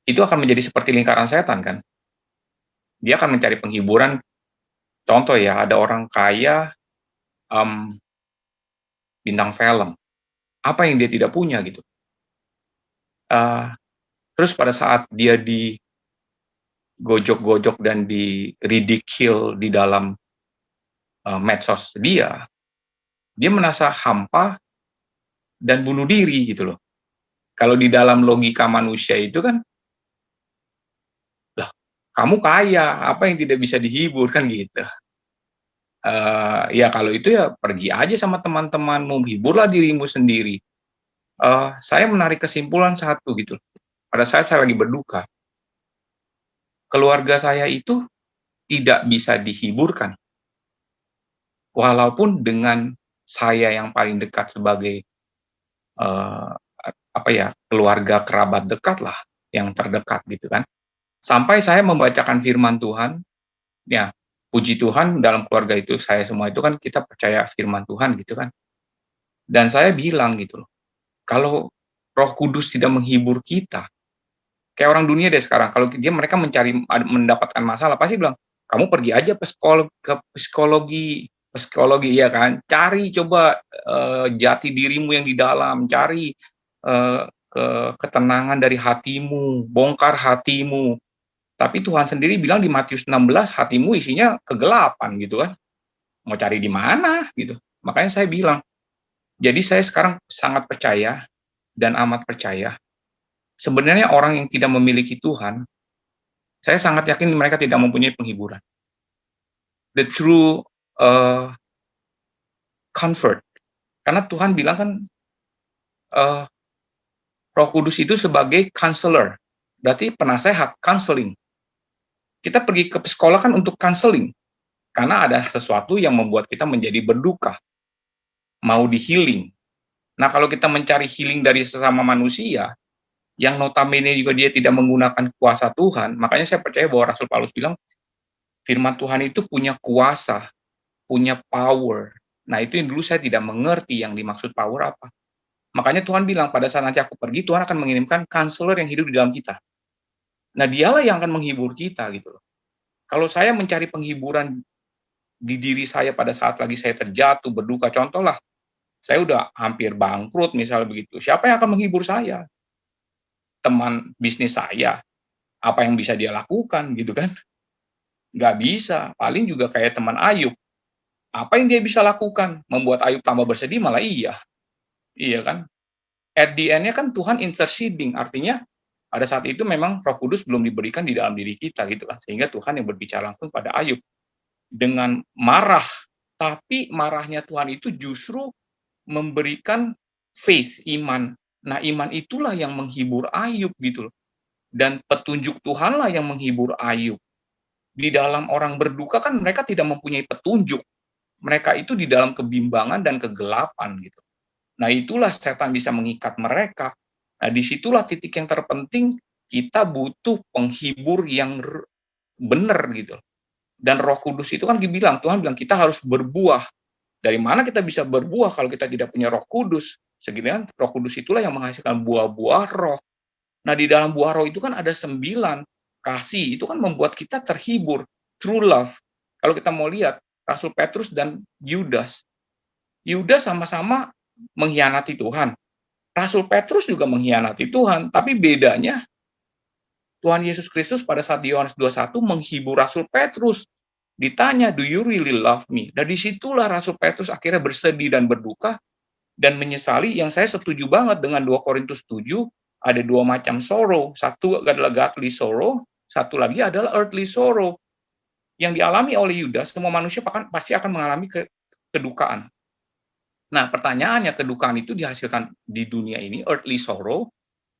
Itu akan menjadi seperti lingkaran setan kan? Dia akan mencari penghiburan. Contoh ya, ada orang kaya, bintang film. Apa yang dia tidak punya gitu? Terus pada saat dia digojok-gojok dan di ridicule di dalam medsos dia merasa hampa dan bunuh diri gitu loh. Kalau di dalam logika manusia itu kan, lah kamu kaya, apa yang tidak bisa dihibur kan gitu. Ya kalau itu ya pergi aja sama teman-temanmu, hiburlah dirimu sendiri. Saya menarik kesimpulan satu gitu. Pada saat saya lagi berduka, keluarga saya itu tidak bisa dihiburkan. Walaupun dengan saya yang paling dekat sebagai keluarga kerabat dekat lah, yang terdekat gitu kan. Sampai saya membacakan firman Tuhan, ya puji Tuhan dalam keluarga itu saya semua itu kan kita percaya firman Tuhan gitu kan. Dan saya bilang gitu loh, kalau Roh Kudus tidak menghibur kita, kayak orang dunia deh sekarang, kalau mereka mendapatkan masalah pasti bilang, kamu pergi aja ke psikologi ya kan, cari coba jati dirimu yang di dalam, cari ketenangan dari hatimu, bongkar hatimu. Tapi Tuhan sendiri bilang di Matius 16, hatimu isinya kegelapan gitu kan. Mau cari di mana gitu. Makanya saya bilang, jadi saya sekarang sangat percaya dan amat percaya, sebenarnya orang yang tidak memiliki Tuhan, saya sangat yakin mereka tidak mempunyai penghiburan. The true comfort. Karena Tuhan bilang kan, Roh Kudus itu sebagai counselor, berarti penasehat, counseling. Kita pergi ke sekolah kan untuk counseling, karena ada sesuatu yang membuat kita menjadi berduka, mau di-healing. Nah, kalau kita mencari healing dari sesama manusia, yang notabene juga dia tidak menggunakan kuasa Tuhan, makanya saya percaya bahwa Rasul Paulus bilang, firman Tuhan itu punya kuasa, punya power. Nah, itu yang dulu saya tidak mengerti yang dimaksud power apa. Makanya Tuhan bilang, pada saat nanti aku pergi, Tuhan akan mengirimkan counselor yang hidup di dalam kita. Nah, dialah yang akan menghibur kita, gitu loh. Kalau saya mencari penghiburan di diri saya pada saat lagi saya terjatuh, berduka, contoh lah, saya udah hampir bangkrut, misalnya begitu. Siapa yang akan menghibur saya? Teman bisnis saya. Apa yang bisa dia lakukan, gitu kan? Nggak bisa. Paling juga kayak teman Ayub. Apa yang dia bisa lakukan? Membuat Ayub tambah bersedih, malah iya. Iya kan? At the end-nya kan Tuhan interceding, artinya pada saat itu memang Roh Kudus belum diberikan di dalam diri kita gitu kan, sehingga Tuhan yang berbicara langsung pada Ayub dengan marah, tapi marahnya Tuhan itu justru memberikan faith, iman. Nah, iman itulah yang menghibur Ayub gitu loh. Dan petunjuk Tuhanlah yang menghibur Ayub. Di dalam orang berduka kan mereka tidak mempunyai petunjuk. Mereka itu di dalam kebimbangan dan kegelapan gitu. Nah, itulah setan bisa mengikat mereka. Nah, disitulah titik yang terpenting, kita butuh penghibur yang benar gitu. Dan Roh Kudus itu kan Tuhan bilang kita harus berbuah. Dari mana kita bisa berbuah kalau kita tidak punya Roh Kudus? Segini Roh Kudus itulah yang menghasilkan buah-buah roh. Nah, di dalam buah roh itu kan ada 9. Kasih, itu kan membuat kita terhibur. True love. Kalau kita mau lihat, Rasul Petrus dan Yudas. Yudas sama-sama mengkhianati Tuhan. Rasul Petrus juga mengkhianati Tuhan. Tapi bedanya, Tuhan Yesus Kristus pada saat di Yohanes 21 menghibur Rasul Petrus. Ditanya, do you really love me? Dan disitulah Rasul Petrus akhirnya bersedih dan berduka dan menyesali. Yang saya setuju banget dengan 2 Korintus 7, ada 2 macam sorrow. Satu adalah godly sorrow, satu lagi adalah earthly sorrow. Yang dialami oleh Yudas, semua manusia pasti akan mengalami kedukaan. Nah, pertanyaannya, kedukaan itu dihasilkan di dunia ini, earthly sorrow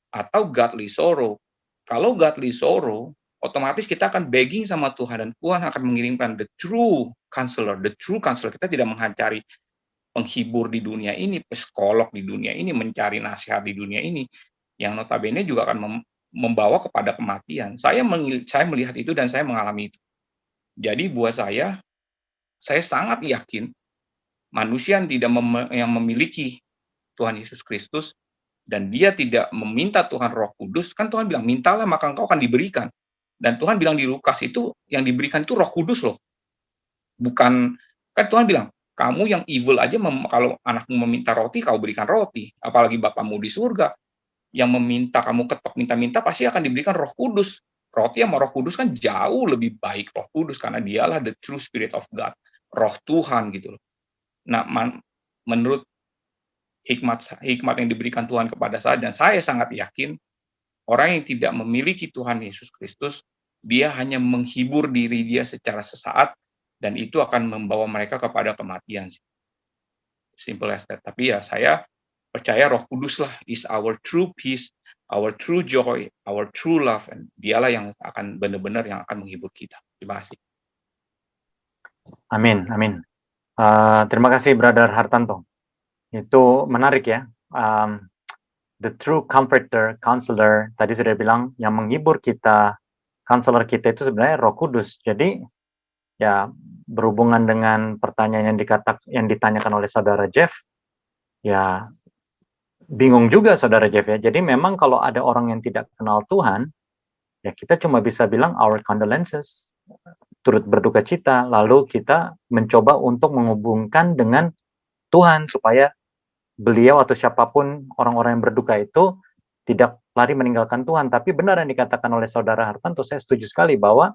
atau godly sorrow? Kalau godly sorrow, otomatis kita akan begging sama Tuhan, dan Tuhan akan mengirimkan the true counselor. The true counselor, kita tidak mencari penghibur di dunia ini, psikolog di dunia ini, mencari nasihat di dunia ini, yang notabene juga akan membawa kepada kematian. Saya melihat itu dan saya mengalami itu. Jadi buat saya sangat yakin manusia yang memiliki Tuhan Yesus Kristus dan dia tidak meminta Tuhan Roh Kudus, kan Tuhan bilang, mintalah maka engkau akan diberikan. Dan Tuhan bilang di Lukas itu, yang diberikan itu Roh Kudus loh. Bukan, kan Tuhan bilang, kamu yang evil aja, kalau anakmu meminta roti, kau berikan roti. Apalagi Bapamu di surga, yang meminta kamu ketok minta-minta, pasti akan diberikan Roh Kudus. Roti sama Roh Kudus kan jauh lebih baik Roh Kudus, karena dialah the true Spirit of God, Roh Tuhan gitu loh. Nah, menurut hikmat yang diberikan Tuhan kepada saya, dan saya sangat yakin orang yang tidak memiliki Tuhan Yesus Kristus, dia hanya menghibur diri dia secara sesaat, dan itu akan membawa mereka kepada kematian. Simple as that. Tapi ya saya percaya Roh Kudus lah is our true peace, our true joy, our true love, and dialah yang akan benar-benar yang akan menghibur kita. Terima kasih. Amin, amin. Terima kasih Brother Hartanto. Itu menarik ya. The true comforter, counselor, tadi sudah bilang, yang menghibur kita, counselor kita itu sebenarnya Roh Kudus. Jadi ya berhubungan dengan pertanyaan yang ditanyakan oleh Saudara Jeff, ya bingung juga Saudara Jeff ya. Jadi memang kalau ada orang yang tidak kenal Tuhan, ya kita cuma bisa bilang our condolences, turut berduka cita, lalu kita mencoba untuk menghubungkan dengan Tuhan supaya beliau atau siapapun orang-orang yang berduka itu tidak lari meninggalkan Tuhan. Tapi benar yang dikatakan oleh Saudara Hartanto, saya setuju sekali bahwa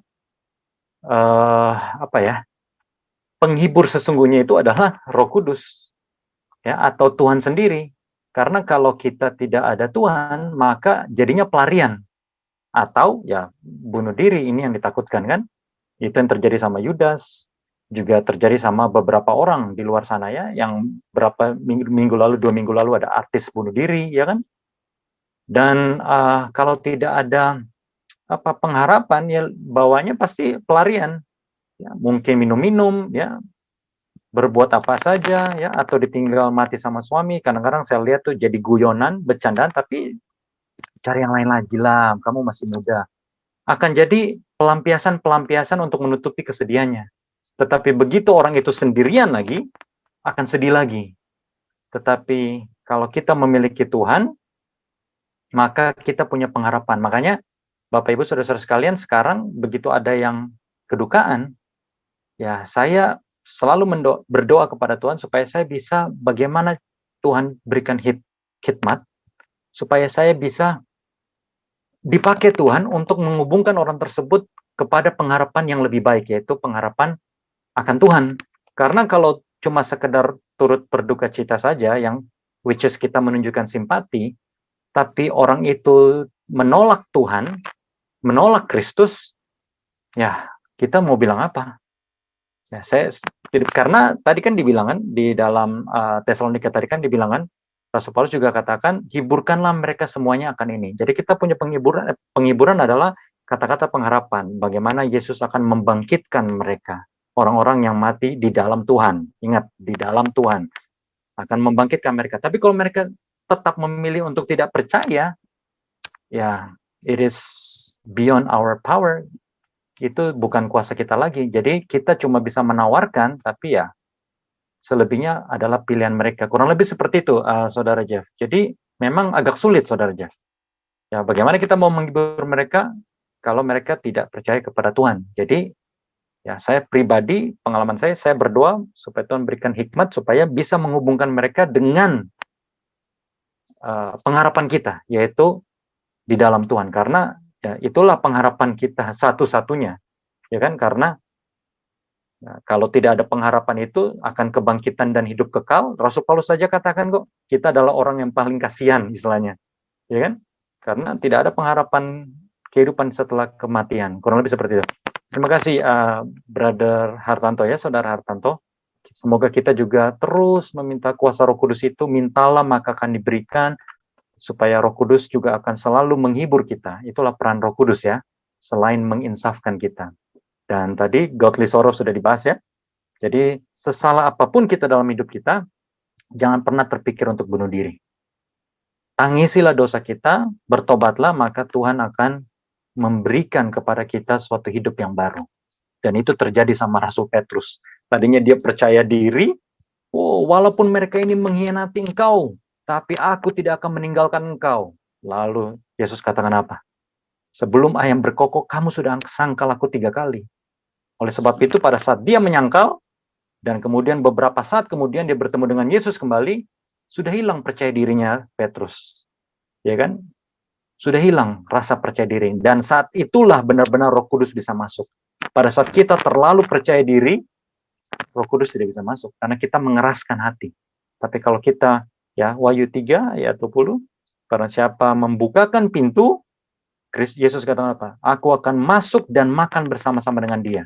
penghibur sesungguhnya itu adalah Roh Kudus, ya, atau Tuhan sendiri. Karena kalau kita tidak ada Tuhan, maka jadinya pelarian atau ya bunuh diri. Ini yang ditakutkan kan? Itu yang terjadi sama Yudas, juga terjadi sama beberapa orang di luar sana ya, yang berapa minggu lalu, 2 minggu lalu ada artis bunuh diri, ya kan? Dan kalau tidak ada pengharapan, ya bawahnya pasti pelarian, ya, mungkin minum-minum, ya, berbuat apa saja, ya, atau ditinggal mati sama suami. Kadang-kadang saya lihat tuh jadi guyonan, bercandaan, tapi cari yang lain lagi lah, kamu masih muda. Akan jadi pelampiasan untuk menutupi kesedihannya. Tetapi begitu orang itu sendirian lagi, akan sedih lagi. Tetapi kalau kita memiliki Tuhan, maka kita punya pengharapan. Makanya Bapak Ibu Saudara-saudara sekalian, sekarang begitu ada yang kedukaan, ya saya selalu berdoa kepada Tuhan supaya saya bisa bagaimana Tuhan berikan hikmat, supaya saya bisa dipakai Tuhan untuk menghubungkan orang tersebut kepada pengharapan yang lebih baik, yaitu pengharapan akan Tuhan. Karena kalau cuma sekedar turut berduka cita saja, yang which is kita menunjukkan simpati, tapi orang itu menolak Tuhan, menolak Kristus, ya kita mau bilang apa? Ya, karena tadi kan dibilangan di dalam Tesalonika tadi kan dibilangan, Rasul Paulus juga katakan, hiburkanlah mereka semuanya akan ini. Jadi kita punya penghiburan adalah kata-kata pengharapan, bagaimana Yesus akan membangkitkan mereka. Orang-orang yang mati di dalam Tuhan. Ingat, di dalam Tuhan. Akan membangkitkan mereka. Tapi kalau mereka tetap memilih untuk tidak percaya, ya, it is beyond our power. Itu bukan kuasa kita lagi. Jadi kita cuma bisa menawarkan, tapi ya, selebihnya adalah pilihan mereka. Kurang lebih seperti itu, Saudara Jeff. Jadi memang agak sulit, Saudara Jeff. Ya, bagaimana kita mau menghibur mereka kalau mereka tidak percaya kepada Tuhan? Jadi, ya saya pribadi, pengalaman saya berdoa supaya Tuhan berikan hikmat supaya bisa menghubungkan mereka dengan pengharapan kita, yaitu di dalam Tuhan. Karena ya, itulah pengharapan kita satu-satunya, ya kan? Karena nah, kalau tidak ada pengharapan itu akan kebangkitan dan hidup kekal. Rasul Paulus saja katakan kok, kita adalah orang yang paling kasihan istilahnya, ya kan? Karena tidak ada pengharapan kehidupan setelah kematian. Kurang lebih seperti itu. Terima kasih, Brother Hartanto ya, Saudara Hartanto. Semoga kita juga terus meminta kuasa Roh Kudus itu, mintalah maka akan diberikan, supaya Roh Kudus juga akan selalu menghibur kita. Itulah peran Roh Kudus ya, selain menginsafkan kita. Dan tadi godly sorrow sudah dibahas ya. Jadi sesalah apapun kita dalam hidup kita, jangan pernah terpikir untuk bunuh diri. Tangisilah dosa kita, bertobatlah, maka Tuhan akan memberikan kepada kita suatu hidup yang baru. Dan itu terjadi sama Rasul Petrus. Tadinya dia percaya diri, oh, walaupun mereka ini mengkhianati engkau, tapi aku tidak akan meninggalkan engkau. Lalu Yesus katakan apa? Sebelum ayam berkokok, kamu sudah sangkal aku 3 kali. Oleh sebab itu pada saat dia menyangkal, dan kemudian beberapa saat kemudian dia bertemu dengan Yesus kembali, sudah hilang percaya dirinya Petrus. Ya kan? Sudah hilang rasa percaya diri. Dan saat itulah benar-benar Roh Kudus bisa masuk. Pada saat kita terlalu percaya diri, Roh Kudus tidak bisa masuk. Karena kita mengeraskan hati. Tapi kalau kita, ya Wahyu 3 ayat 20, barang siapa membukakan pintu, Yesus kata apa? Aku akan masuk dan makan bersama-sama dengan dia.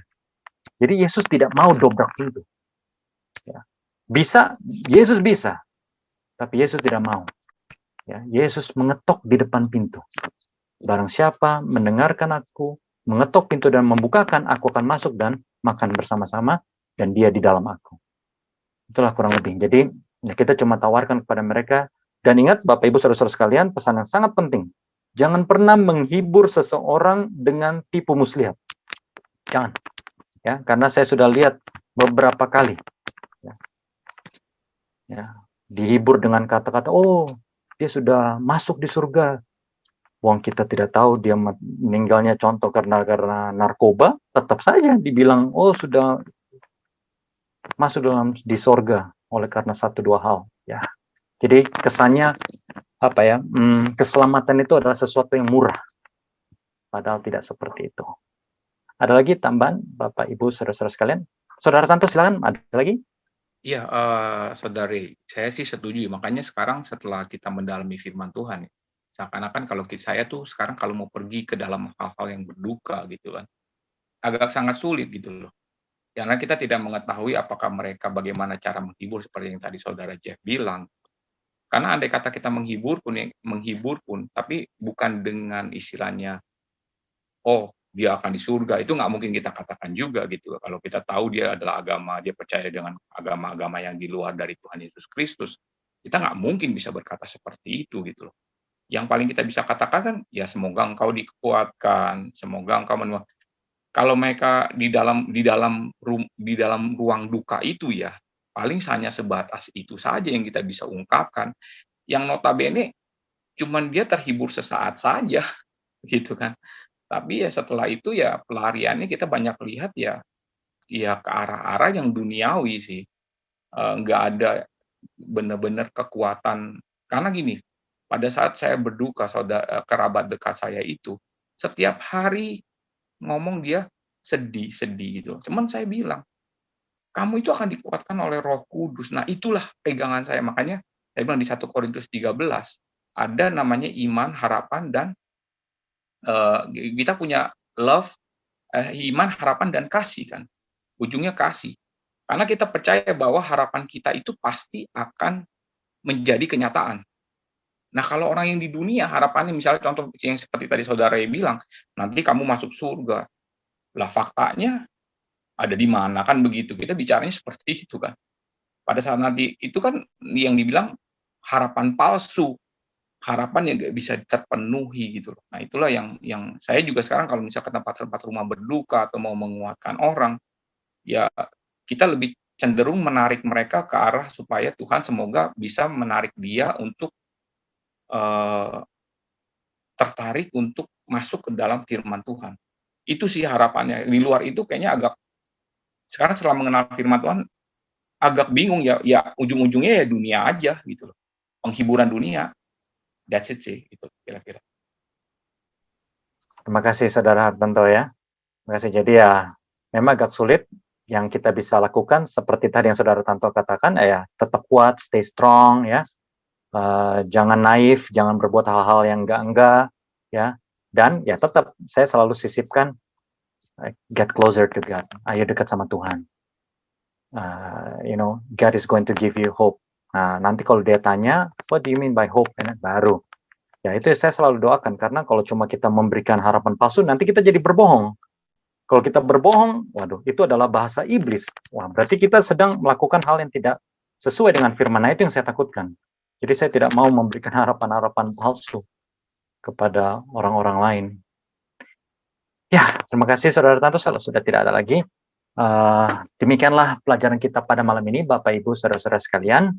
Jadi Yesus tidak mau dobrak pintu. Ya. Bisa, Yesus bisa. Tapi Yesus tidak mau. Ya, Yesus mengetok di depan pintu. Barang siapa mendengarkan aku, mengetok pintu dan membukakan, aku akan masuk dan makan bersama-sama, dan dia di dalam aku. Itulah kurang lebih. Jadi, ya kita cuma tawarkan kepada mereka. Dan ingat, Bapak Ibu Saudara-saudara sekalian, pesan yang sangat penting. Jangan pernah menghibur seseorang dengan tipu muslihat. Jangan. Ya, karena saya sudah lihat beberapa kali. Ya, dihibur dengan kata-kata, oh, dia sudah masuk di surga. Wong kita tidak tahu dia meninggalnya contoh karena narkoba, tetap saja dibilang, oh sudah masuk di surga oleh karena 1-2 hal. Ya, jadi kesannya apa ya? Keselamatan itu adalah sesuatu yang murah, padahal tidak seperti itu. Ada lagi tambahan, Bapak, Ibu, saudara-saudara sekalian? Saudara Tanto, silakan. Ada lagi? Iya, saudari, saya sih setuju. Makanya sekarang setelah kita mendalami firman Tuhan, seakan-akan kalau saya tuh sekarang kalau mau pergi ke dalam hal-hal yang berduka gitu kan, agak sangat sulit gitu loh. Karena kita tidak mengetahui apakah mereka bagaimana cara menghibur seperti yang tadi saudara Jeff bilang. Karena andai kata kita menghibur pun, tapi bukan dengan istilahnya, oh dia akan di surga, itu nggak mungkin kita katakan juga gitu loh. Kalau kita tahu dia adalah agama, dia percaya dengan agama-agama yang di luar dari Tuhan Yesus Kristus, kita nggak mungkin bisa berkata seperti itu gitu loh. Yang paling kita bisa katakan kan, ya semoga engkau dikuatkan, semoga engkau kalau mereka di dalam ruang duka itu ya, paling hanya sebatas itu saja yang kita bisa ungkapkan, yang notabene cuman dia terhibur sesaat saja, gitu kan. Tapi ya setelah itu ya pelariannya kita banyak lihat ya, ya ke arah-arah yang duniawi sih, nggak ada benar-benar kekuatan. Karena gini, pada saat saya berduka kerabat dekat saya itu, setiap hari ngomong dia sedih-sedih gitu. Cuman saya bilang, "Kamu itu akan dikuatkan oleh Roh Kudus." Nah, itulah pegangan saya. Makanya saya bilang di 1 Korintus 13 ada namanya iman, harapan, dan kita punya love, iman, harapan, dan kasih kan. Ujungnya kasih. Karena kita percaya bahwa harapan kita itu pasti akan menjadi kenyataan. Nah, kalau orang yang di dunia harapannya misalnya contoh yang seperti tadi saudara bilang, nanti kamu masuk surga. Lah faktanya ada di mana kan begitu. Kita bicaranya seperti itu kan. Pada saat nanti itu kan yang dibilang harapan palsu, harapan yang nggak bisa terpenuhi gitu loh. Nah, itulah yang saya juga sekarang kalau misalnya ke tempat-tempat rumah berduka atau mau menguatkan orang, ya kita lebih cenderung menarik mereka ke arah supaya Tuhan semoga bisa menarik dia untuk tertarik untuk masuk ke dalam firman Tuhan. Itu sih harapannya. Di luar itu kayaknya agak, sekarang setelah mengenal firman Tuhan, agak bingung ya ujung-ujungnya ya dunia aja gitu loh. Penghiburan dunia. That's it sih, itu kira-kira. Terima kasih Saudara Hartanto ya. Terima kasih. Jadi ya memang agak sulit. Yang kita bisa lakukan seperti tadi yang Saudara Hartanto katakan, ya tetap kuat, stay strong ya. Jangan naif, jangan berbuat hal-hal yang enggak ya. Dan ya tetap saya selalu sisipkan get closer to God. Ayo dekat sama Tuhan. God is going to give you hope. Nah, nanti kalau dia tanya, what do you mean by hope? Baru. Ya, itu saya selalu doakan, karena kalau cuma kita memberikan harapan palsu, nanti kita jadi berbohong. Kalau kita berbohong, waduh, itu adalah bahasa iblis. Wah, berarti kita sedang melakukan hal yang tidak sesuai dengan firman. Nah, itu yang saya takutkan. Jadi saya tidak mau memberikan harapan-harapan palsu kepada orang-orang lain. Ya, terima kasih Saudara Tanto, sudah tidak ada lagi. Demikianlah pelajaran kita pada malam ini, Bapak Ibu Saudara-saudara sekalian.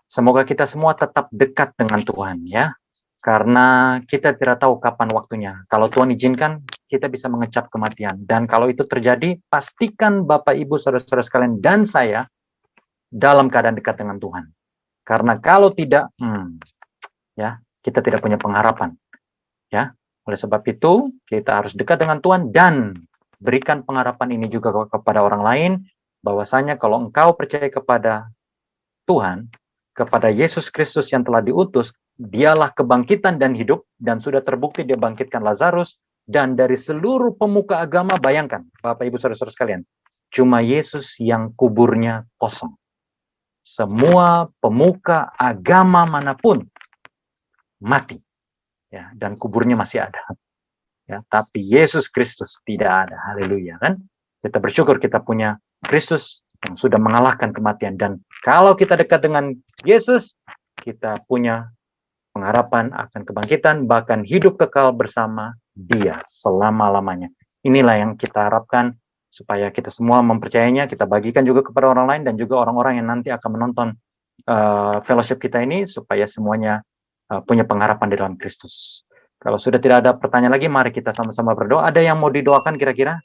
Semoga kita semua tetap dekat dengan Tuhan ya. Karena kita tidak tahu kapan waktunya. Kalau Tuhan izinkan, kita bisa mengecap kematian. Dan kalau itu terjadi, pastikan Bapak Ibu Saudara-saudara sekalian dan saya dalam keadaan dekat dengan Tuhan. Karena kalau tidak, ya, kita tidak punya pengharapan. Ya, oleh sebab itu kita harus dekat dengan Tuhan dan berikan pengharapan ini juga kepada orang lain, bahwasanya kalau engkau percaya kepada Tuhan, kepada Yesus Kristus yang telah diutus, dialah kebangkitan dan hidup, dan sudah terbukti dia bangkitkan Lazarus, dan dari seluruh pemuka agama, bayangkan Bapak Ibu Saudara-saudara sekalian, cuma Yesus yang kuburnya kosong. Semua pemuka agama manapun mati, ya, dan kuburnya masih ada. Ya, tapi Yesus Kristus tidak ada. Haleluya, kan? Kita bersyukur kita punya Kristus yang sudah mengalahkan kematian, dan kalau kita dekat dengan Yesus, kita punya pengharapan akan kebangkitan, bahkan hidup kekal bersama Dia selama-lamanya. Inilah yang kita harapkan supaya kita semua mempercayainya, kita bagikan juga kepada orang lain dan juga orang-orang yang nanti akan menonton fellowship kita ini, supaya semuanya punya pengharapan di dalam Kristus. Kalau sudah tidak ada pertanyaan lagi, mari kita sama-sama berdoa. Ada yang mau didoakan kira-kira?